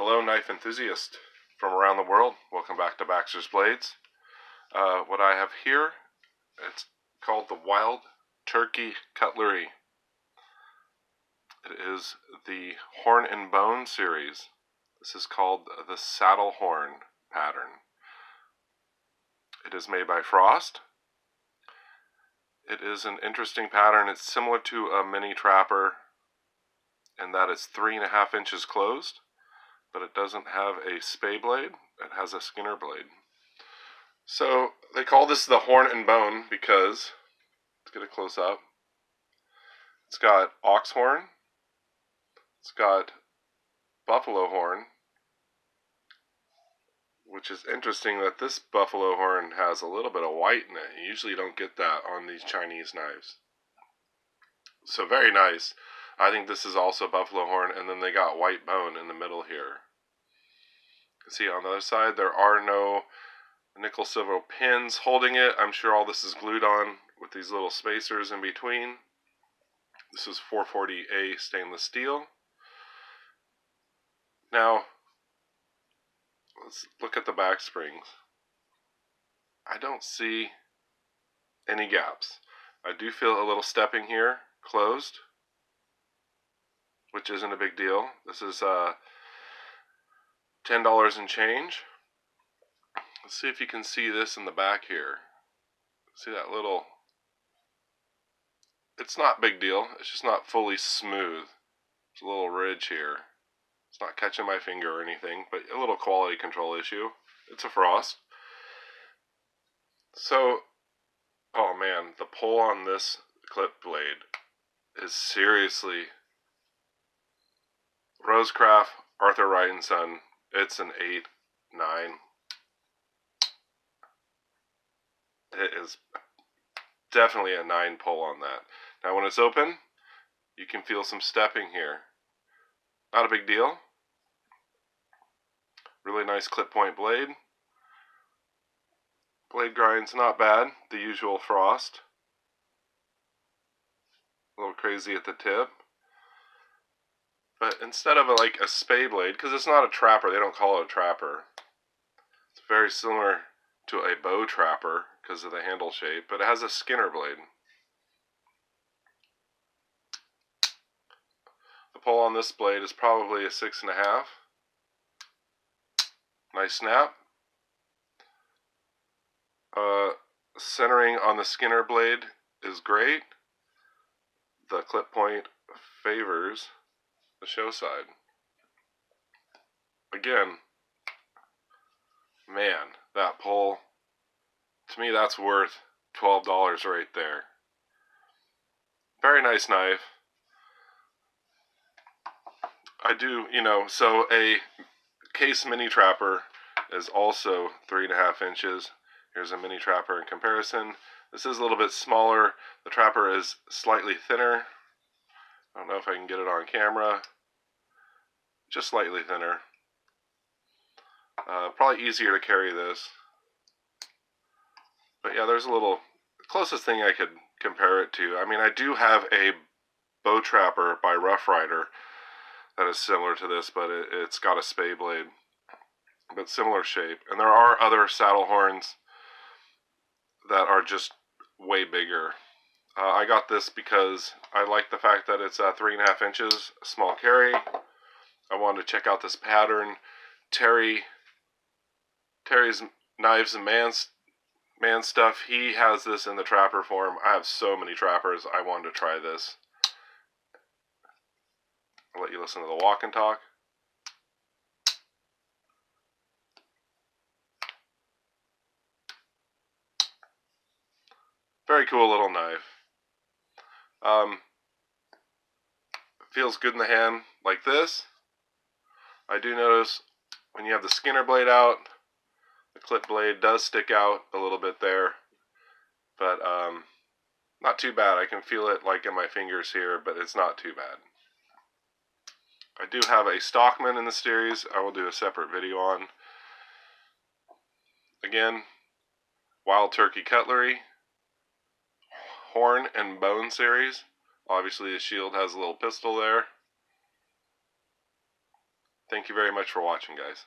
Hello, knife enthusiast from around the world. Welcome back to Baxter's Blades. What I have here, it's called the Wild Turkey Cutlery. It is the Horn and Bone series. This is called the Saddlehorn pattern. It is made by Frost. It is an interesting pattern. It's similar to a mini trapper in that it's 3.5 inches closed, but it doesn't have a spay blade. It has a skinner blade. So they call this the Horn and Bone because, let's get a close up, it's got ox horn, it's got buffalo horn, which is interesting that this buffalo horn has a little bit of white in it. You usually don't get that on these Chinese knives. So very nice. I think this is also buffalo horn, and then they got white bone in the middle here. You can see on the other side there are no nickel silver pins holding it. I'm sure all this is glued on with these little spacers in between. This is 440A stainless steel. Now, let's look at the back springs. I don't see any gaps. I do feel a little stepping here, closed, which isn't a big deal. This is $10 and change. Let's see if you can see this in the back here. See that little, it's not a big deal. It's just not fully smooth. There's a little ridge here. It's not catching my finger or anything, but a little quality control issue. It's a Frost. So, oh man, the pull on this clip blade is seriously Rosecraft, Arthur Wright & Son. It's an 8, 9. It is definitely a 9 pull on that. Now when it's open, you can feel some stepping here. Not a big deal. Really nice clip point blade. Blade grind's not bad. The usual Frost. A little crazy at the tip. But instead of like a spay blade, because it's not a trapper, they don't call it a trapper. It's very similar to a bow trapper because of the handle shape, but it has a skinner blade. The pull on this blade is probably a 6.5. Nice snap. Centering on the skinner blade is great. The clip point favors the show side. Again, man, that pull, to me that's worth $12 right there. Very nice knife. I do, so a case mini trapper is also 3.5 inches. Here's a mini trapper in comparison. This is a little bit smaller. The trapper is slightly thinner. I don't know if I can get it on camera. Just slightly thinner. Probably easier to carry this. But yeah, there's a little, closest thing I could compare it to. I mean, I do have a bow trapper by Rough Rider that is similar to this, but it's got a spay blade. But similar shape. And there are other saddle horns that are just way bigger. I got this because I like the fact that it's 3.5 inches, small carry. I wanted to check out this pattern. Terry's Knives and Man Stuff, he has this in the trapper form. I have so many trappers, I wanted to try this. I'll let you listen to the walk and talk. Very cool little knife. Feels good in the hand like this. I do notice when you have the skinner blade out, the clip blade does stick out a little bit there. But not too bad. I can feel it like in my fingers here, but it's not too bad. I do have a Stockman in the series. I will do a separate video on. Again, Wild Turkey Cutlery. Horn and Bone series. Obviously the shield has a little pistol there. Thank you very much for watching, guys.